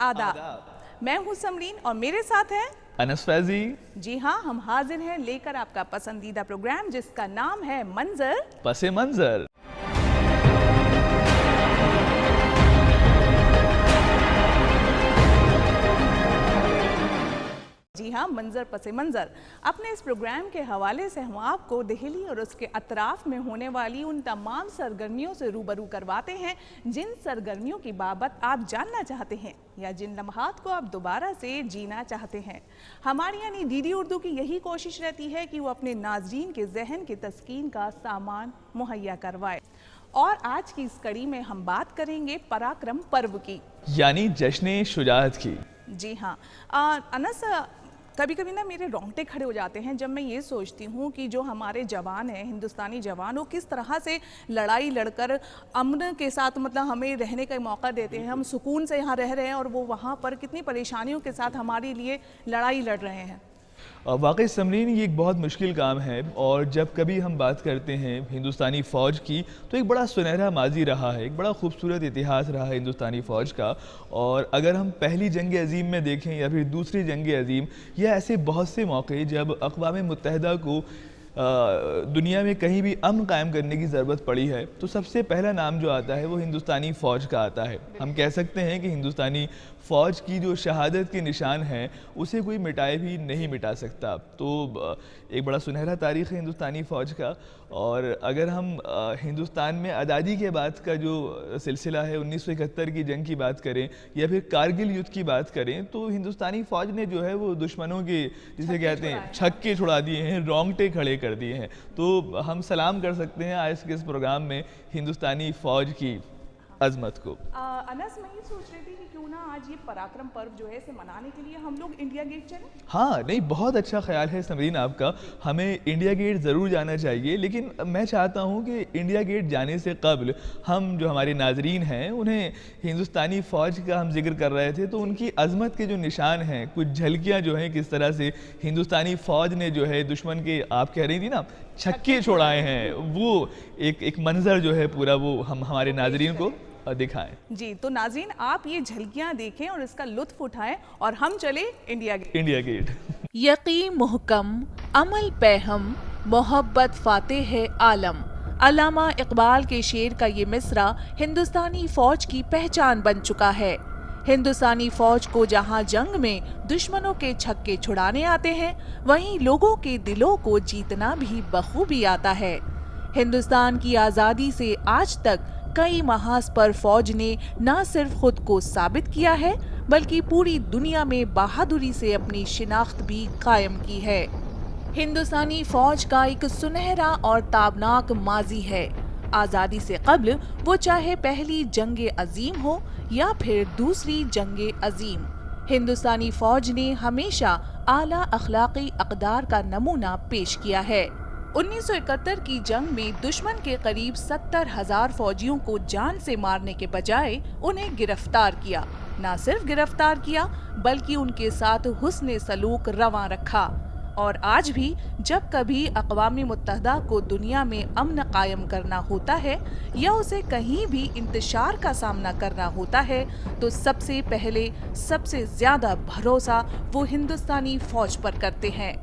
आदाब। मैं हूँ समरीन और मेरे साथ है अनस फैजी। जी हाँ, हम हाजिर हैं लेकर आपका पसंदीदा प्रोग्राम जिसका नाम है मंजर पसे मंजर। जी हाँ, मंजर पसे मंजर। अपने इस प्रोग्राम के हवाले से हम आपको दिल्ली और उसके अतराफ में होने वाली उन तमाम सरगर्मियों से रूबरू करवाते हैं जिन सरगर्मियों की बाबत आप जानना चाहते हैं या जिन लम्हात को आप दोबारा से जीना चाहते हैं। हमारी यानी डीडी उर्दू की यही कोशिश रहती है कि वो अपने नाजरीन के जहन की तस्कीन का सामान मुहैया करवाए। और आज की इस कड़ी में हम बात करेंगे पराक्रम पर्व की, यानी जश्न शुजाअत की। जी हाँ अनस, कभी कभी ना मेरे रोंगटे खड़े हो जाते हैं जब मैं ये सोचती हूँ कि जो हमारे जवान हैं, हिंदुस्तानी जवान, वो किस तरह से लड़ाई लड़कर अमन के साथ मतलब हमें रहने का मौका देते हैं। हम सुकून से यहाँ रह रहे हैं और वो वहाँ पर कितनी परेशानियों के साथ हमारे लिए लड़ाई लड़ रहे हैं। वाकई समरीन, ये एक बहुत मुश्किल काम है और जब कभी हम बात करते हैं हिंदुस्तानी फ़ौज की तो एक बड़ा सुनहरा माजी रहा है, एक बड़ा खूबसूरत इतिहास रहा है हिंदुस्तानी फ़ौज का। और अगर हम पहली जंग अज़ीम में देखें या फिर दूसरी जंग अज़ीम, या ऐसे बहुत से मौके जब अक़वाम मुत्तहिदा को दुनिया में कहीं भी अमन कायम करने की ज़रूरत पड़ी है तो सबसे पहला नाम जो आता है वो हिंदुस्तानी फ़ौज का आता है। हम कह सकते हैं कि हिंदुस्तानी फ़ौज की जो शहादत के निशान हैं उसे कोई मिटाए भी नहीं मिटा सकता। तो एक बड़ा सुनहरा तारीख़ है हिंदुस्तानी फ़ौज का। और अगर हम हिंदुस्तान में आज़ादी के बाद का जो सिलसिला है 1971 की जंग की बात करें या फिर कारगिल युद्ध की बात करें तो हिंदुस्तानी फ़ौज ने जो है वो दुश्मनों के जिसे कहते हैं छक्के छुड़ा दिए हैं, रोंगटे खड़े कर दिए हैं। तो हम सलाम कर सकते हैं आज के इस प्रोग्राम में हिंदुस्तानी फ़ौज की अजमत को। अनस, मैं ये सोच रही थी कि क्यों ना आज ये पराक्रम पर्व जो है इसे मनाने के लिए हम लोग इंडिया गेट चलें। हाँ, नहीं, बहुत अच्छा ख्याल है समरीन आपका, हमें इंडिया गेट ज़रूर जाना चाहिए। लेकिन मैं चाहता हूँ कि इंडिया गेट जाने से कबल हम जो हमारे नाजरीन हैं उन्हें हिंदुस्तानी फ़ौज का हम जिक्र कर रहे थे तो उनकी अजमत के जो निशान हैं, कुछ झलकियाँ जो हैं किस तरह से हिंदुस्तानी फ़ौज ने जो है दुश्मन के, आप कह रही थी ना, छक्के छोड़ाए हैं, वो एक मंजर जो है पूरा वो हम हमारे नाजरीन को दिखाएं। जी, तो नाज़रीन आप ये झलकियाँ देखें और इसका लुत्फ उठाएं और हम चले इंडिया गेट। India gate. यकीन मुहकम अमल पैहम मोहब्बत फाते है आलम। अल्लामा इकबाल के शेर का ये मिसरा हिंदुस्तानी फौज की पहचान बन चुका है। हिंदुस्तानी फौज को जहां जंग में दुश्मनों के छक्के छुड़ाने आते हैं, वहीं लोगों के दिलों को जीतना भी बखूबी आता है। हिंदुस्तान की आज़ादी से आज तक कई महाज पर फौज ने न सिर्फ खुद को साबित किया है बल्कि पूरी दुनिया में बहादुरी से अपनी शिनाख्त भी कायम की है। हिंदुस्तानी फौज का एक सुनहरा और ताबनाक माजी है। आज़ादी से कब्ल वो चाहे पहली जंग अजीम हो या फिर दूसरी जंग अजीम, हिंदुस्तानी फौज ने हमेशा आला अखलाकी अक़दार का नमूना पेश किया है। 1971 की जंग में दुश्मन के करीब 70,000 फौजियों को जान से मारने के बजाय उन्हें गिरफ्तार किया। न सिर्फ गिरफ्तार किया बल्कि उनके साथ हुस्ने सलूक रवां रखा। और आज भी जब कभी अक़वाम मुत्तहिदा को दुनिया में अमन कायम करना होता है या उसे कहीं भी इंतशार का सामना करना होता है तो सबसे पहले सबसे ज्यादा भरोसा वो हिंदुस्तानी फौज पर करते हैं।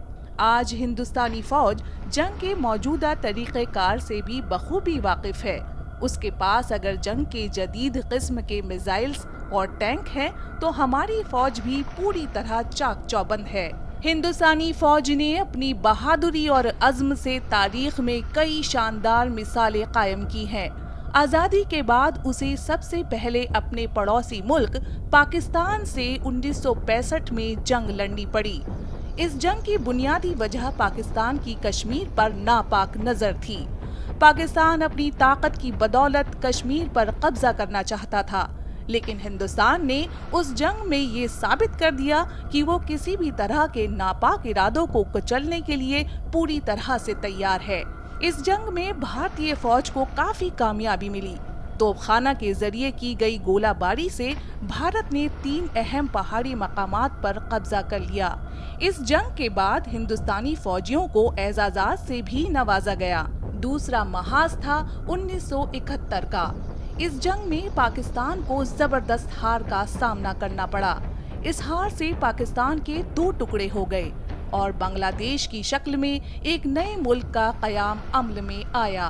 आज हिंदुस्तानी फौज जंग के मौजूदा तरीक़ेकार से भी बखूबी वाकिफ है। उसके पास अगर जंग के जदीद किस्म के मिसाइल्स और टैंक हैं तो हमारी फौज भी पूरी तरह चाक चौबंद है। हिंदुस्तानी फौज ने अपनी बहादुरी और अज़्म से तारीख में कई शानदार मिसालें कायम की हैं। आज़ादी के बाद उसे सबसे पहले अपने पड़ोसी मुल्क पाकिस्तान से 1965 में जंग लड़नी पड़ी। इस जंग की बुनियादी वजह पाकिस्तान की कश्मीर पर नापाक नजर थी। पाकिस्तान अपनी ताकत की बदौलत कश्मीर पर कब्जा करना चाहता था, लेकिन हिंदुस्तान ने उस जंग में ये साबित कर दिया कि वो किसी भी तरह के नापाक इरादों को कुचलने के लिए पूरी तरह से तैयार है। इस जंग में भारतीय फौज को काफी कामयाबी मिली। तोपखाना के जरिए की गई गोलाबारी से भारत ने 3 अहम पहाड़ी मकामात पर कब्जा कर लिया। इस जंग के बाद हिंदुस्तानी फौजियों को एजाज़ात से भी नवाजा गया। दूसरा महाज था 1971 का। इस जंग में पाकिस्तान को जबरदस्त हार का सामना करना पड़ा। इस हार से पाकिस्तान के 2 टुकड़े हो गए और बांग्लादेश की शक्ल में एक नए मुल्क का कयाम अमल में आया।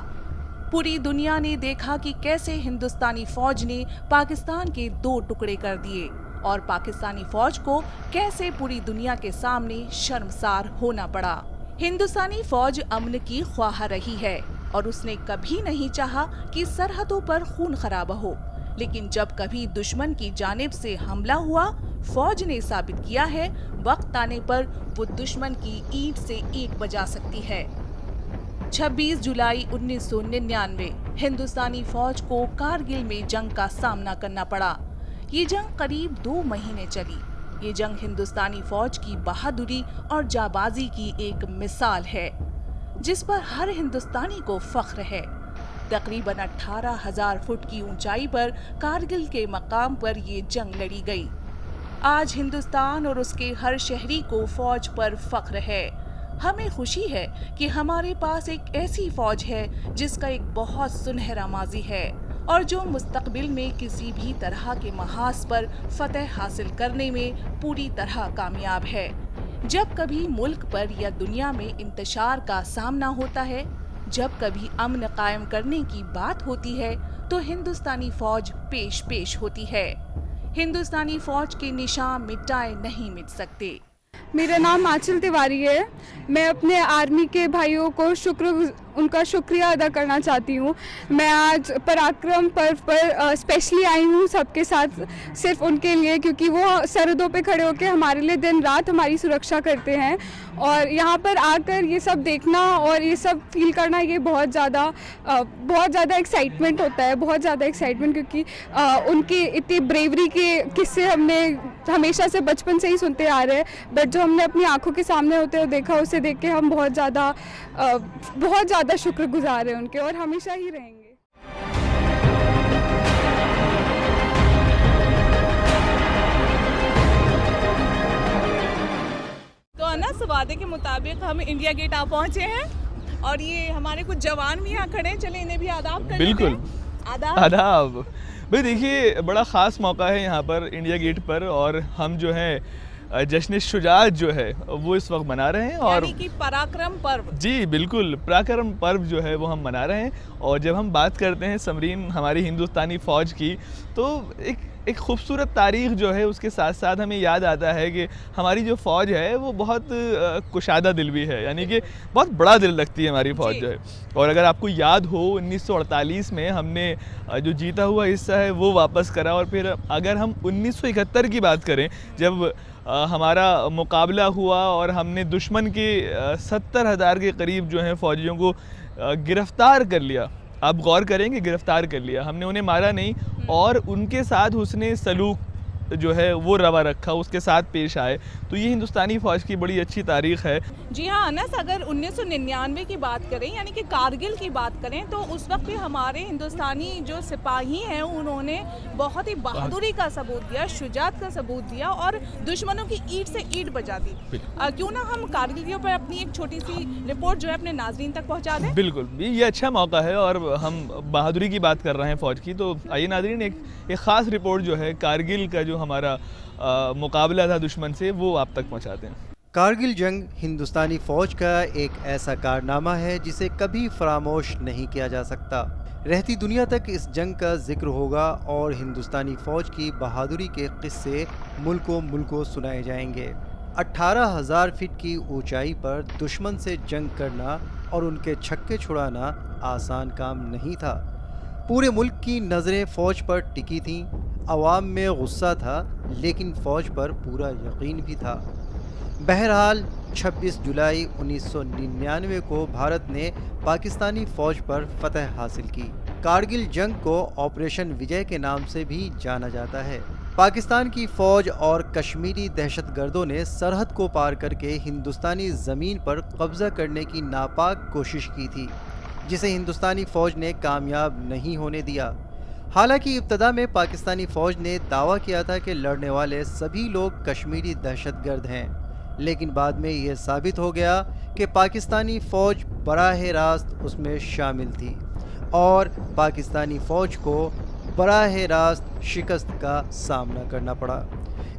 पूरी दुनिया ने देखा कि कैसे हिंदुस्तानी फौज ने पाकिस्तान के 2 टुकड़े कर दिए और पाकिस्तानी फौज को कैसे पूरी दुनिया के सामने शर्मसार होना पड़ा। हिंदुस्तानी फौज अमन की ख्वाह रही है और उसने कभी नहीं चाहा कि सरहदों पर खून खराबा हो, लेकिन जब कभी दुश्मन की जानिब से हमला हुआ, फौज ने साबित किया है वक्त आने पर वो दुश्मन की ईंट से ईंट बजा सकती है। 26 जुलाई 1999 हिंदुस्तानी फौज को कारगिल में जंग का सामना करना पड़ा। ये जंग करीब 2 महीने चली। ये जंग हिंदुस्तानी फौज की बहादुरी और जाबाजी की एक मिसाल है, जिस पर हर हिंदुस्तानी को फख्र है। तकरीबन 18,000 फुट की ऊंचाई पर कारगिल के मकाम पर ये जंग लड़ी गई। आज हिंदुस्तान और उसके हर शहरी को फौज पर फख्र है। हमें खुशी है कि हमारे पास एक ऐसी फौज है जिसका एक बहुत सुनहरा माजी है और जो मुस्तकबिल में किसी भी तरह के महाज पर फतह हासिल करने में पूरी तरह कामयाब है। जब कभी मुल्क पर या दुनिया में इंतशार का सामना होता है, जब कभी अमन कायम करने की बात होती है, तो हिंदुस्तानी फौज पेश होती है। हिंदुस्तानी फौज के निशान मिटाए नहीं मिट सकते। मेरा नाम आंचल तिवारी है। मैं अपने आर्मी के भाइयों को उनका शुक्रिया अदा करना चाहती हूँ। मैं आज पराक्रम पर्व पर स्पेशली आई हूँ सबके साथ, सिर्फ उनके लिए, क्योंकि वो सरहदों पे खड़े होकर हमारे लिए दिन रात हमारी सुरक्षा करते हैं। और यहाँ पर आकर ये सब देखना और ये सब फील करना, ये बहुत ज़्यादा एक्साइटमेंट होता है, बहुत ज़्यादा एक्साइटमेंट, क्योंकि उनकी इतनी ब्रेवरी के किस्से हमने हमेशा से बचपन से ही सुनते आ रहे हैं, बट जो हमने अपनी आंखों के सामने होते हुए देखा, उसे देख के हम बहुत ज़्यादा शुक्रगुजार हैं उनके, और हमेशा ही रहेंगे। तो अनस, वादे के मुताबिक हम इंडिया गेट आ पहुंचे हैं और ये हमारे कुछ जवान भी यहाँ खड़े हैं। चले इन्हें भी आदाब कर लेते हैं। बिल्कुल, आदाब। भाई देखिए, बड़ा ख़ास मौका है यहाँ पर इंडिया गेट पर, और हम जो है जश्न शुजाअत जो है वो इस वक्त मना रहे हैं। और यानी कि पराक्रम पर्व। जी बिल्कुल, पराक्रम पर्व जो है वो हम मना रहे हैं। और जब हम बात करते हैं समरीन हमारी हिंदुस्तानी फ़ौज की, तो एक खूबसूरत तारीख़ जो है उसके साथ साथ हमें याद आता है कि हमारी जो फ़ौज है वो बहुत कुशादा दिल भी है, यानी कि बहुत बड़ा दिल रखती है हमारी फ़ौज जो है। और अगर आपको याद हो, 1948 में हमने जो जीता हुआ हिस्सा है वो वापस करा। और फिर अगर हम 1971 की बात करें, जब हमारा मुकाबला हुआ और हमने दुश्मन के 70,000 के करीब जो हैं फ़ौजियों को गिरफ़्तार कर लिया। आप गौर करेंगे, गिरफ़्तार कर लिया, हमने उन्हें मारा नहीं, और उनके साथ हुस्ने सलूक जो है वो रवा रखा, उसके साथ पेश आए। तो ये हिंदुस्तानी फ़ौज की बड़ी अच्छी तारीख़ है। जी हाँ अनस, अगर 1999 की बात करें, यानी कि कारगिल की बात करें, तो उस वक्त भी हमारे हिंदुस्तानी जो सिपाही हैं उन्होंने बहुत ही बहादुरी का सबूत दिया, शुजाअत का सबूत दिया और दुश्मनों की ईंट से ईंट बजा दी। क्यों ना हम कारगिल के ऊपर अपनी एक छोटी सी रिपोर्ट जो है अपने नाज़रीन तक पहुँचा दें। बिल्कुल, ये अच्छा मौका है और हम बहादुरी की बात कर रहे हैं फ़ौज की। तो आइए नाज़रीन, एक ख़ास रिपोर्ट जो है कारगिल का जो हमारा मुकाबला था दुश्मन से, वो आप तक पहुंचाते हैं। कारगिल जंग हिंदुस्तानी फ़ौज का एक ऐसा कारनामा है जिसे कभी फरामोश नहीं किया जा सकता। रहती दुनिया तक इस जंग का जिक्र होगा और हिंदुस्तानी फ़ौज की बहादुरी के किस्से मुल्कों सुनाए जाएंगे। 18,000 फीट की ऊंचाई पर दुश्मन से जंग करना और उनके छक्के छुड़ाना आसान काम नहीं था। पूरे मुल्क की नज़रें फ़ौज पर टिकी थीं। अवाम में गुस्सा था, लेकिन फ़ौज पर पूरा यकीन भी था। बहरहाल 26 जुलाई 1999 को भारत ने पाकिस्तानी फ़ौज पर फतह हासिल की। कारगिल जंग को ऑपरेशन विजय के नाम से भी जाना जाता है। पाकिस्तान की फ़ौज और कश्मीरी दहशतगर्दों ने सरहद को पार करके हिंदुस्तानी ज़मीन पर कब्ज़ा करने की नापाक कोशिश की थी, जिसे हिंदुस्तानी फ़ौज ने कामयाब नहीं होने दिया। हालांकि इब्तदा में पाकिस्तानी फ़ौज ने दावा किया था कि लड़ने वाले सभी लोग कश्मीरी दहशतगर्द हैं, लेकिन बाद में ये साबित हो गया कि पाकिस्तानी फ़ौज बराह रास्त उसमें शामिल थी और पाकिस्तानी फ़ौज को बराह रास्त शिकस्त का सामना करना पड़ा।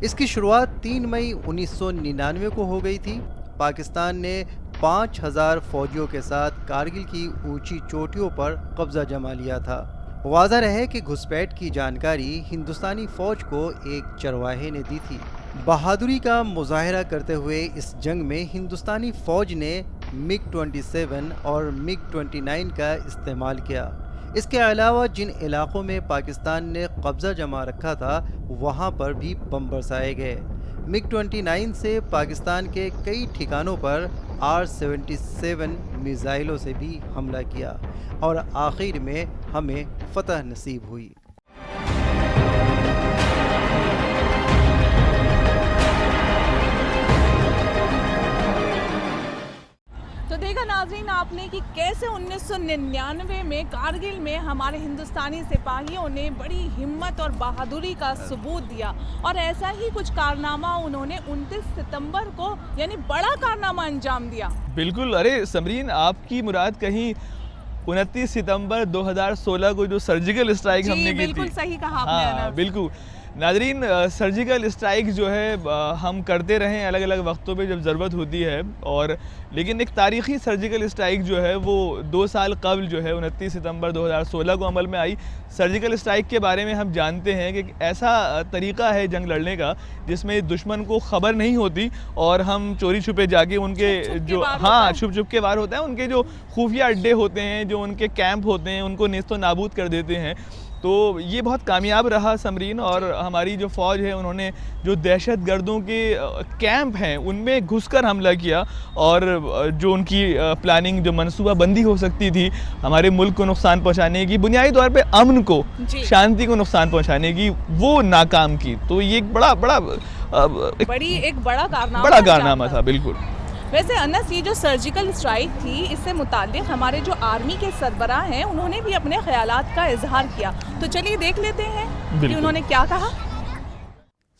इसकी शुरुआत 3 मई 1999 को हो गई थी। पाकिस्तान ने 5000 फौजियों के साथ कारगिल की ऊंची चोटियों पर कब्जा जमा लिया था। वाज़ह रहे कि घुसपैठ की जानकारी हिंदुस्तानी फ़ौज को एक चरवाहे ने दी थी। बहादुरी का मुजाहरा करते हुए इस जंग में हिंदुस्तानी फ़ौज ने MiG-27 और MiG-29 का इस्तेमाल किया। इसके अलावा जिन इलाकों में पाकिस्तान ने कब्ज़ा जमा रखा था वहाँ पर भी बम बरसाए गए। MiG-29 से पाकिस्तान के कई ठिकानों पर R-77 मिसाइलों से भी हमला किया और आखिर में हमें फतह नसीब हुई। तो देखा नाज़रीन आपने कि कैसे 1999 में कारगिल में हमारे हिंदुस्तानी सिपाहियों ने बड़ी हिम्मत और बहादुरी का सबूत दिया और ऐसा ही कुछ कारनामा उन्होंने 29 सितंबर को यानी बड़ा कारनामा अंजाम दिया। बिल्कुल। अरे समरीन, आपकी मुराद कहीं 29 सितंबर 2016 को जो सर्जिकल स्ट्राइक हमने की थी। बिल्कुल सही कहा आपने। हाँ बिल्कुल नाजरीन, सर्जिकल स्ट्राइक जो है हम करते रहें अलग अलग वक्तों पे जब ज़रूरत होती है, और लेकिन एक तारीख़ी सर्जिकल स्ट्राइक जो है वो 2 साल कबल जो है 29 सितंबर 2016 को अमल में आई। सर्जिकल स्ट्राइक के बारे में हम जानते हैं कि ऐसा तरीक़ा है जंग लड़ने का जिसमें दुश्मन को ख़बर नहीं होती और हम चोरी छुपे जाके उनके जो छुप छुप के वार होता है, उनके जो खुफिया अड्डे होते हैं, जो उनके कैंप होते हैं, उनको नेस्तो नाबूद कर देते हैं। तो ये बहुत कामयाब रहा समरीन, और हमारी जो फ़ौज है उन्होंने जो दहशत गर्दों के कैंप हैं उनमें घुसकर हमला किया, और जो उनकी प्लानिंग, जो मनसूबा बंदी हो सकती थी हमारे मुल्क को नुकसान पहुंचाने की, बुनियादी तौर पे अमन को, शांति को नुकसान पहुंचाने की, वो नाकाम की। तो ये एक बड़ा कारनामा था। बिल्कुल। वैसे अनस, ये जो सर्जिकल स्ट्राइक थी इससे मुताल्लिक़ हमारे जो आर्मी के सरबराह हैं उन्होंने भी अपने ख्यालात का इजहार किया। तो चलिए देख लेते हैं कि उन्होंने क्या कहा।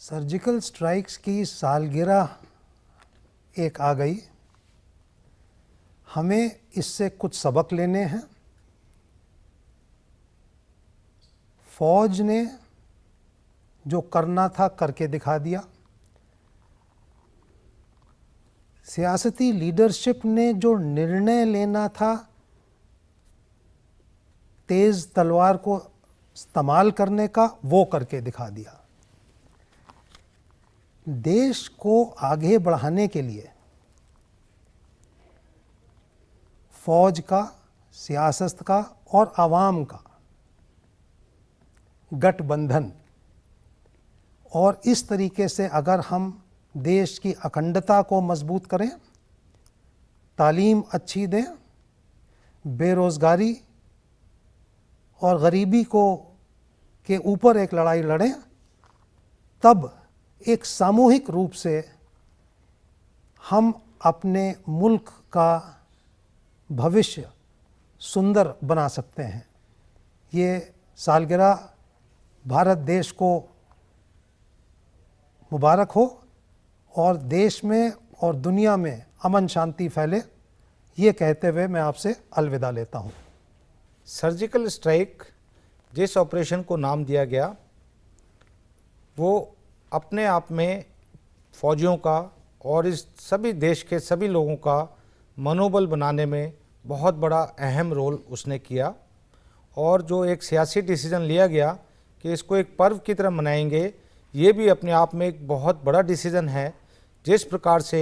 सर्जिकल स्ट्राइक्स की सालगिरह एक आ गई, हमें इससे कुछ सबक लेने हैं। फौज ने जो करना था करके दिखा दिया। सियासती लीडरशिप ने जो निर्णय लेना था तेज़ तलवार को इस्तेमाल करने का, वो करके दिखा दिया। देश को आगे बढ़ाने के लिए फौज का, सियासत का और आवाम का गठबंधन, और इस तरीके से अगर हम देश की अखंडता को मजबूत करें, तालीम अच्छी दें, बेरोज़गारी और गरीबी के ऊपर एक लड़ाई लड़ें, तब एक सामूहिक रूप से हम अपने मुल्क का भविष्य सुंदर बना सकते हैं। ये सालगिरह भारत देश को मुबारक हो और देश में और दुनिया में अमन शांति फैले, ये कहते हुए मैं आपसे अलविदा लेता हूँ। सर्जिकल स्ट्राइक जिस ऑपरेशन को नाम दिया गया वो अपने आप में फ़ौजियों का और इस सभी देश के सभी लोगों का मनोबल बनाने में बहुत बड़ा अहम रोल उसने किया, और जो एक सियासी डिसीज़न लिया गया कि इसको एक पर्व की तरह मनाएंगे, ये भी अपने आप में एक बहुत बड़ा डिसीज़न है। जिस प्रकार से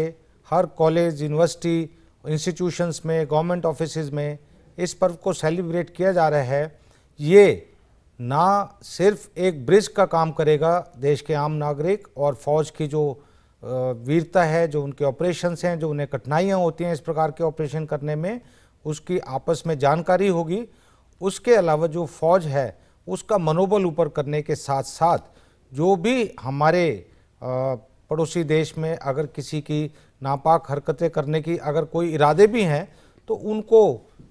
हर कॉलेज, यूनिवर्सिटी, इंस्टीट्यूशंस में, गवर्नमेंट ऑफिसेज में इस पर्व को सेलिब्रेट किया जा रहा है, ये ना सिर्फ एक ब्रिज का काम करेगा देश के आम नागरिक और फ़ौज की जो वीरता है, जो उनके ऑपरेशंस हैं, जो उन्हें कठिनाइयाँ होती हैं इस प्रकार के ऑपरेशन करने में, उसकी आपस में जानकारी होगी। उसके अलावा जो फ़ौज है उसका मनोबल ऊपर करने के साथ साथ जो भी हमारे पड़ोसी देश में अगर किसी की नापाक हरकतें करने की अगर कोई इरादे भी हैं तो उनको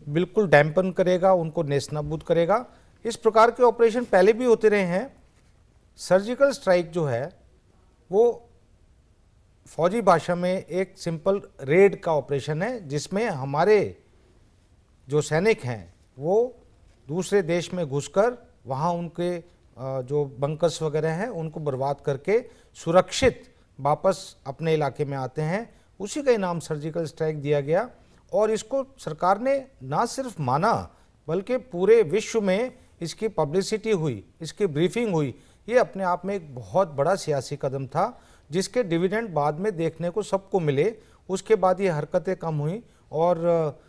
बिल्कुल डैम्पन करेगा, उनको नेस्तनाबूद करेगा। इस प्रकार के ऑपरेशन पहले भी होते रहे हैं। सर्जिकल स्ट्राइक जो है वो फौजी भाषा में एक सिंपल रेड का ऑपरेशन है, जिसमें हमारे जो सैनिक हैं वो दूसरे देश में घुसकर वहाँ उनके जो बंकर्स वगैरह हैं उनको बर्बाद करके सुरक्षित वापस अपने इलाके में आते हैं। उसी का इनाम सर्जिकल स्ट्राइक दिया गया और इसको सरकार ने ना सिर्फ माना बल्कि पूरे विश्व में इसकी पब्लिसिटी हुई, इसकी ब्रीफिंग हुई। ये अपने आप में एक बहुत बड़ा सियासी कदम था जिसके डिविडेंड बाद में देखने को सबको मिले। उसके बाद ये हरकतें कम हुई और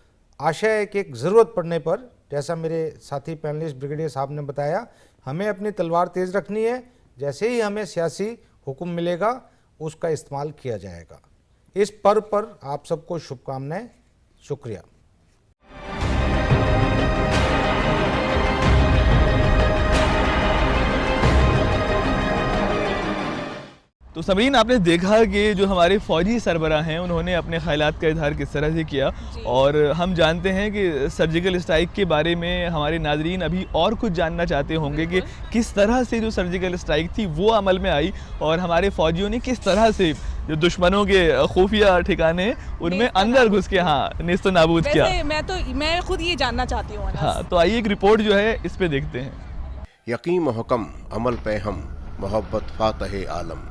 आशा है कि एक ज़रूरत पड़ने पर, जैसा मेरे साथी पैनलिस्ट ब्रिगेडियर साहब ने बताया, हमें अपनी तलवार तेज़ रखनी है। जैसे ही हमें सियासी हुक्म मिलेगा उसका इस्तेमाल किया जाएगा। इस पर्व पर आप सबको शुभकामनाएं। शुक्रिया। तो समरीन, आपने देखा कि जो हमारे फौजी सरबराह हैं उन्होंने अपने ख्यालात का इजहार किस तरह से किया, और हम जानते हैं कि सर्जिकल स्ट्राइक के बारे में हमारे नाजरीन अभी और कुछ जानना चाहते होंगे कि किस तरह से जो सर्जिकल स्ट्राइक थी वो अमल में आई और हमारे फौजियों ने किस तरह से जो दुश्मनों के खुफिया ठिकाने उनमें अंदर घुस के नेस्त नाबूद किया। मैं खुद ये जानना चाहती हूँ। हाँ, तो आइए एक रिपोर्ट जो है इस पे देखते हैं। यकीन महकम अमल पे हम मोहब्बत फातह आलम,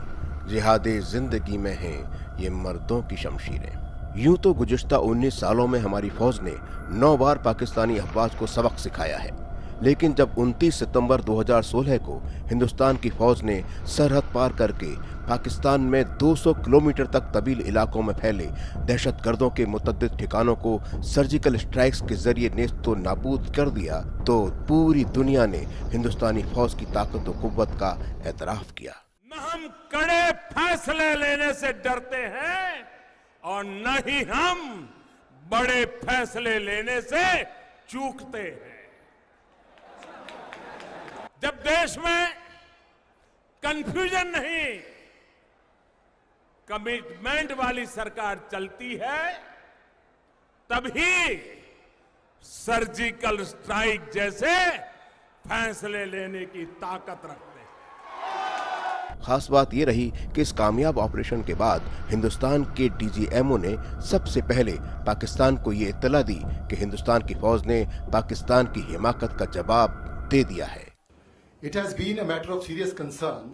जिहादे जिंदगी में हैं ये मर्दों की शमशीरें। यूं तो गुज़िश्ता 19 सालों में हमारी फौज ने 9 बार पाकिस्तानी अफवाज को सबक सिखाया है, लेकिन जब 29 सितंबर 2016 को हिंदुस्तान की फौज ने सरहद पार करके पाकिस्तान में 200 किलोमीटर तक तवील इलाकों में फैले दहशतगर्दों के मुतअद्दिद ठिकानों को सर्जिकल स्ट्राइक्स के जरिए नेस्तो नाबूद कर दिया, तो पूरी दुनिया ने हिंदुस्तानी फौज की ताकत और कुव्वत का एतराफ़ किया। न हम कड़े फैसले लेने से डरते हैं और न ही हम बड़े फैसले लेने से चूकते हैं। जब देश में कंफ्यूजन नहीं, कमिटमेंट वाली सरकार चलती है, तभी सर्जिकल स्ट्राइक जैसे फैसले लेने की ताकत रखते हैं। खास बात ये रही कि इस कामयाब ऑपरेशन के बाद हिंदुस्तान के डीजीएमओ ने सबसे पहले पाकिस्तान को ये इत्तला दी कि हिंदुस्तान की फौज ने पाकिस्तान की हिमाकत का जवाब दे दिया है। It has been a matter of serious concern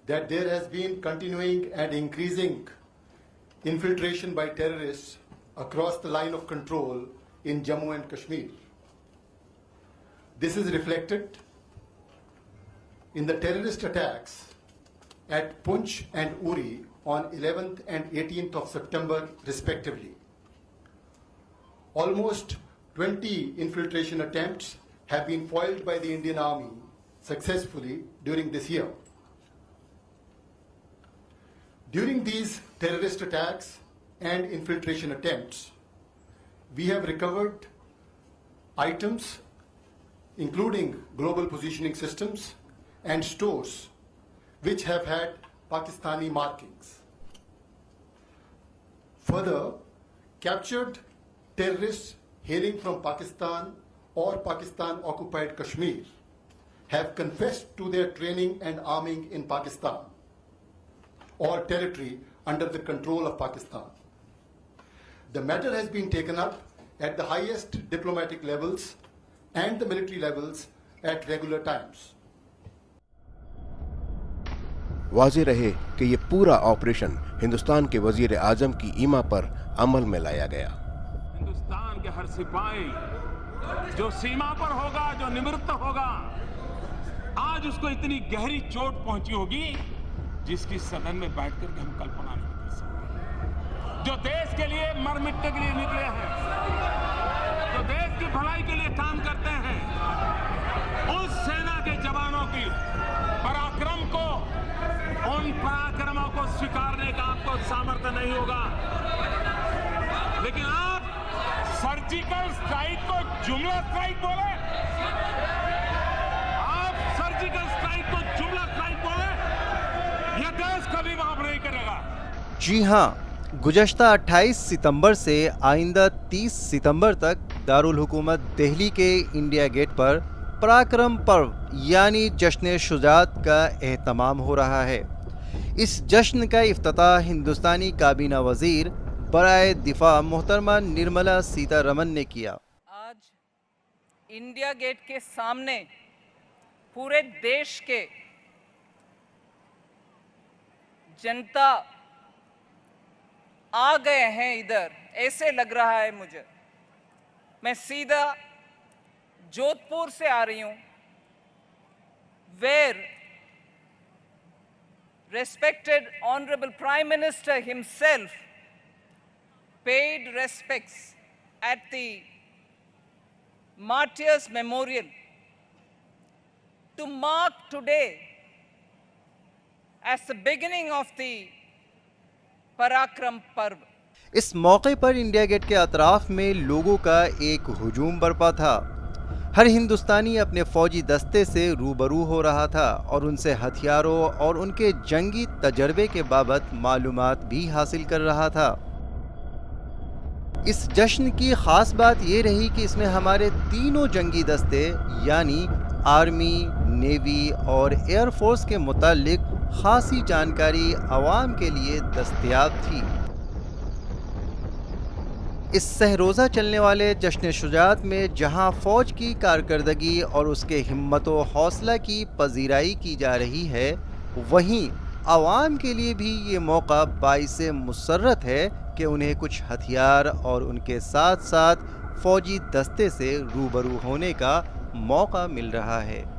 that there has been continuing and increasing infiltration by terrorists across the line of control in Jammu and Kashmir. This is reflected in the terrorist attacks at Poonch and Uri on 11th and 18th of September respectively. Almost 20 infiltration attempts have been foiled by the Indian Army successfully during this year. During these terrorist attacks and infiltration attempts, we have recovered items including global positioning systems and stores which have had Pakistani markings. Further, captured terrorists hailing from Pakistan or Pakistan-occupied Kashmir have confessed to their training and arming in Pakistan or territory under the control of Pakistan. The matter has been taken up at the highest diplomatic levels and the military levels at regular times. वाज़ेह रहे कि ये पूरा operation Hindustan के वजीर आजम की ईमा पर अमल में लाया गया। हिंदुस्तान के हर सिपाही जो सीमा पर होगा, जो निवृत्त होगा, आज उसको इतनी गहरी चोट पहुंची होगी जिसकी सदन में बैठ करके हम कल्पना नहीं कर सकते। जो देश के लिए मर मिटने के लिए निकले हैं, जो देश की भलाई के लिए काम करते हैं, उस सेना के जवानों की पराक्रम को, उन पराक्रमों को स्वीकारने का आपको सामर्थ्य नहीं होगा। लेकिन आप सर्जिकल स्ट्राइक को जुमला स्ट्राइक बोले, आप सर्जिकल स्ट्राइक को जुमला स्ट्राइक बोले, यह देश कभी माफ नहीं करेगा। जी हाँ, गुज़श्ता 28 सितंबर से आइंदा 30 सितंबर तक दारुल हुकूमत दिल्ली के इंडिया गेट पर पराक्रम पर्व यानी जश्न शुजात का एहतमाम हो रहा है। इस जश्न का इफ्तिताह हिंदुस्तानी काबीना वजीर बराए दिफा मोहतरमा निर्मला सीतारमन ने किया। आज इंडिया गेट के सामने पूरे देश के जनता आ गए हैं इधर, ऐसे लग रहा है मुझे। मैं सीधा जोधपुर से आ रही हूं, where respected honorable Prime Minister himself paid respects at the Martyrs Memorial to mark today as the beginning of the Parakram Parv. इस मौके पर इंडिया गेट के अतराफ में लोगों का एक हुजूम बरपा था। हर हिंदुस्तानी अपने फौजी दस्ते से रूबरू हो रहा था और उनसे हथियारों और उनके जंगी तजर्बे के बाबत मालूमात भी हासिल कर रहा था। इस जश्न की खास बात ये रही कि इसमें हमारे तीनों जंगी दस्ते यानी आर्मी, नेवी और एयरफोर्स के मुतालिक खासी जानकारी आवाम के लिए दस्तयाब थी। इस सहरोज़ा चलने वाले जश्न शुजात में जहां फ़ौज की कारकर्दगी और उसके हिम्मत व हौसला की पजीराई की जा रही है, वहीं आवाम के लिए भी ये मौका बाइसे मुसर्रत है कि उन्हें कुछ हथियार और उनके साथ साथ फ़ौजी दस्ते से रूबरू होने का मौका मिल रहा है।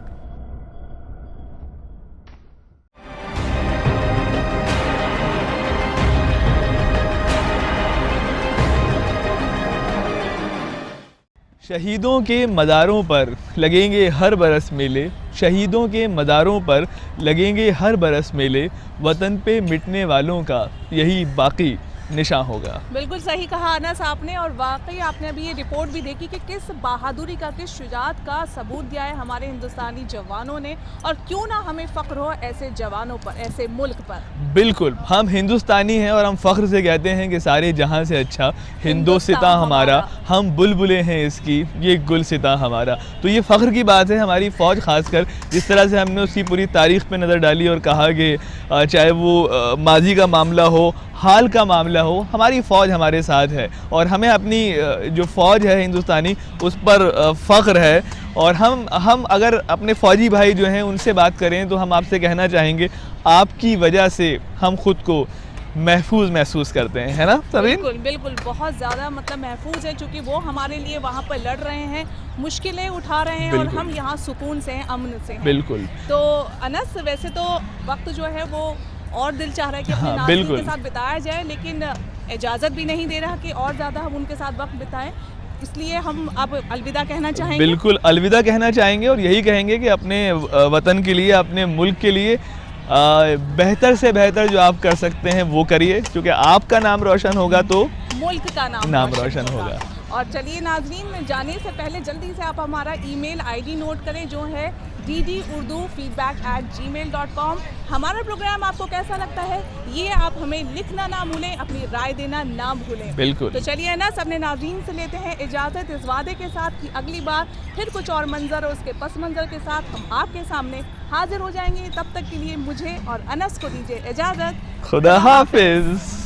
शहीदों के मज़ारों पर लगेंगे हर बरस मेले, शहीदों के मज़ारों पर लगेंगे हर बरस मेले, वतन पे मिटने वालों का यही बाकी निशान होगा। बिल्कुल सही कहा अनस आपने, और वाकई आपने अभी ये रिपोर्ट भी देखी कि किस बहादुरी का, किस शुजात का सबूत दिया है हमारे हिंदुस्तानी जवानों ने, और क्यों ना हमें फ़ख्र हो ऐसे जवानों पर, ऐसे मुल्क पर। बिल्कुल, हम हिंदुस्तानी हैं और हम फ़ख्र से कहते हैं कि सारे जहां से अच्छा हिंदुस्तान हमारा, हम बुलबुलें हैं इसकी, ये गुलसिता हमारा। तो ये फ़ख्र की बात है। हमारी फ़ौज खासकर जिस तरह से हमने उसकी पूरी तारीख़ पे नज़र डाली और कहा कि चाहे वो माजी का मामला हो, हाल का मामला हो, हमारी फ़ौज हमारे साथ है और हमें अपनी जो फ़ौज है हिंदुस्तानी उस पर फ़ख्र है। और हम अगर अपने फ़ौजी भाई जो हैं उनसे बात करें तो हम आपसे कहना चाहेंगे, आपकी वजह से हम ख़ुद को महफूज महसूस करते हैं, है ना सबीन? बिल्कुल बिल्कुल, बहुत ज़्यादा मतलब महफूज है, क्योंकि वो हमारे लिए वहाँ पर लड़ रहे हैं, मुश्किलें उठा रहे हैं और हम यहाँ सुकून से हैं, अमन से हैं। बिल्कुल। तो अनस, वैसे तो वक्त जो है वो और दिल चाह रहा है कि अपने नाज़रीन के साथ बिताया जाए, लेकिन इजाज़त भी नहीं दे रहा कि और ज़्यादा हम उनके साथ वक्त बिताएं, इसलिए हम अब अलविदा कहना चाहेंगे। बिल्कुल अलविदा कहना चाहेंगे और यही कहेंगे कि अपने वतन के लिए, अपने मुल्क के लिए बेहतर से बेहतर जो आप कर सकते हैं वो करिए, क्योंकि आपका नाम रोशन होगा तो मुल्क का नाम रोशन होगा। और चलिए नाजरीन, जाने से पहले जल्दी से आप हमारा ईमेल आईडी नोट करें जो है ddurdufeedback@gmail.com। हमारा प्रोग्राम आपको कैसा लगता है ये आप हमें लिखना ना भूलें, अपनी राय देना ना भूलें। बिल्कुल। तो चलिए ना, सबने नाज़रीन से लेते हैं इजाज़त इस वादे के साथ कि अगली बार फिर कुछ और मंजर और उसके पस मंजर के साथ हम आपके सामने हाजिर हो जाएंगे। तब तक के लिए मुझे और अनस को दीजिए इजाज़त। खुदा हाफिज।